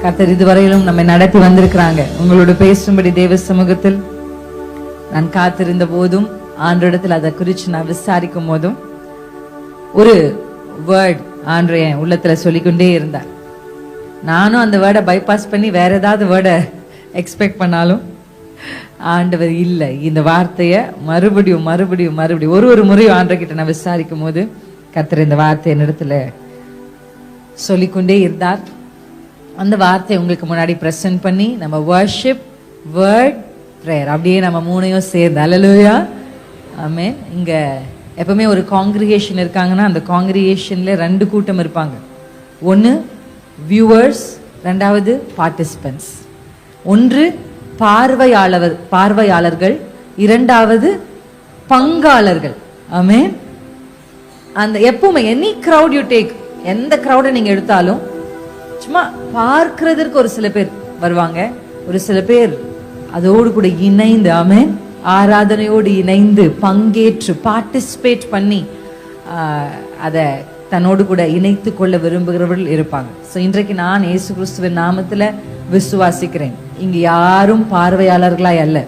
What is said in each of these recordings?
கர்த்தர் இதுவரையிலும் நம்மை நடத்தி வந்திருக்கிறாங்க. உங்களோட பேசும்படி தேவ சமூகத்தில் நான் காத்திருந்த போதும், ஆண்டோடத்தில் அதை குறித்து நான் விசாரிக்கும் போதும், ஒரு வேர்ட் ஆண்டு என் உள்ளத்துல சொல்லிக்கொண்டே இருந்தார். நானும் அந்த வேர்டை பைபாஸ் பண்ணி வேற ஏதாவது வேர்டை எக்ஸ்பெக்ட் பண்ணாலும், ஆண்டவர் இல்லை, இந்த வார்த்தைய மறுபடியும் மறுபடியும் மறுபடியும் ஒரு முறையும் ஆண்டவர்கிட்ட நான் விசாரிக்கும் போது கர்த்தர் இந்த வார்த்தையை இடத்துல சொல்லிக்கொண்டே இருந்தார். அந்த வார்த்தையை உங்களுக்கு முன்னாடி பிரசன்ட் பண்ணி நம்ம வர்ஷிப், வேர்ட், பிரேயர் அப்படியே நம்ம மூணையும் சேர்ந்து அல்லேலூயா ஆமென். இங்க எப்பவுமே ஒரு காங்கிரிகேஷன் இருக்காங்கன்னா அந்த காங்கிரிகேஷன்ல 2 கூட்டம் இருப்பாங்க. ஒன்று வியூவர்ஸ், 2வது பார்ட்டிசிபென்ட்ஸ். ஒன்று பார்வையாளர்கள், 2வது பங்காளர்கள். ஆமென். அந்த எப்பவுமே எனி கிரவுட் யூ டேக், எந்த கிரவுடை நீங்க எடுத்தாலும் சும்மா பார்க்கிறதுக்கு ஒரு சில பேர் வருவாங்க, ஒரு சில பேர் அதோடு கூட இணைந்து, ஆமென், ஆராதனையோடு இணைந்து பங்கேற்று பார்ட்டிசிபேட் பண்ணி அதை தன்னோடு கூட இணைத்து கொள்ள விரும்புகிறவர்கள் இருப்பாங்க. ஸோ இன்றைக்கு நான் இயேசு கிறிஸ்துவின் நாமத்துல விசுவாசிக்கிறேன், இங்க யாரும் பார்வையாளர்களாய் அல்ல,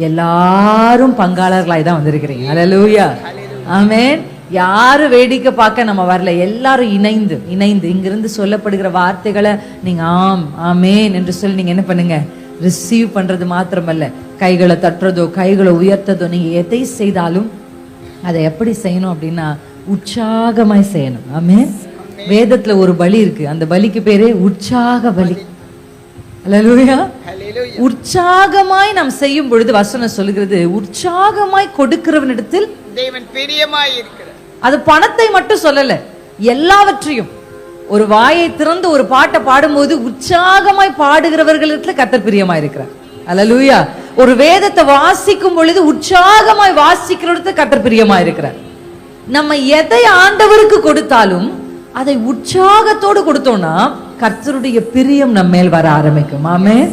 எல்லாரும் பங்காளர்களாய் தான் வந்திருக்கிறீங்க. அல்லேலூயா ஆமென். யாரும் வேடிக்கை பார்க்க நம்ம வரல, எல்லாரும் இணைந்து இணைந்து இங்கிருந்து சொல்லப்படுகிற வார்த்தைகளை நீங்க ஆம் ஆமேன் என்று சொல்லி நீங்க என்ன பண்ணுங்க, ரிசீவ் பண்றது மாத்திரமல்ல, கைகளை தட்டுறதோ கைகளை உயர்த்ததோ, நீங்க எதை செய்தாலும் அதை எப்படி செய்யணும் அப்படின்னா உற்சாகமாய் செய்யணும். ஆமென். வேதத்துல ஒரு பலி இருக்கு, அந்த பலிக்கு பேரே உற்சாக பலி. அல்லேலூயா. உற்சாகமாய் நாம் செய்யும் பொழுது வசனம் சொல்லுகிறது, உற்சாகமாய் கொடுக்கிறவனிடத்தில் தேவன் பிரியமாய் இருக்கிறார். அது பணத்தை மட்டும் சொல்லல, எல்லாவற்றையும். ஒரு வாயை திறந்து ஒரு பாட்டை பாடும்போது உற்சாகமாய் பாடுகிறவர்களுக்கு கர்த்தர் பிரியமாய் இருக்கிறார். அல்லேலூயா. ஒரு வேதத்தை வாசிக்கும் பொழுது உற்சாகமாய் வாசிக்கிறவர்களுக்கு கர்த்தர் பிரியமாய் இருக்கிறார். நம்ம எதை ஆண்டவருக்கு கொடுத்தாலும் அதை உற்சாகத்தோடு கொடுத்தோம்னா கர்த்தருடைய பிரியம் நம்ம மேல் வர ஆரம்பிக்கும். ஆமென்.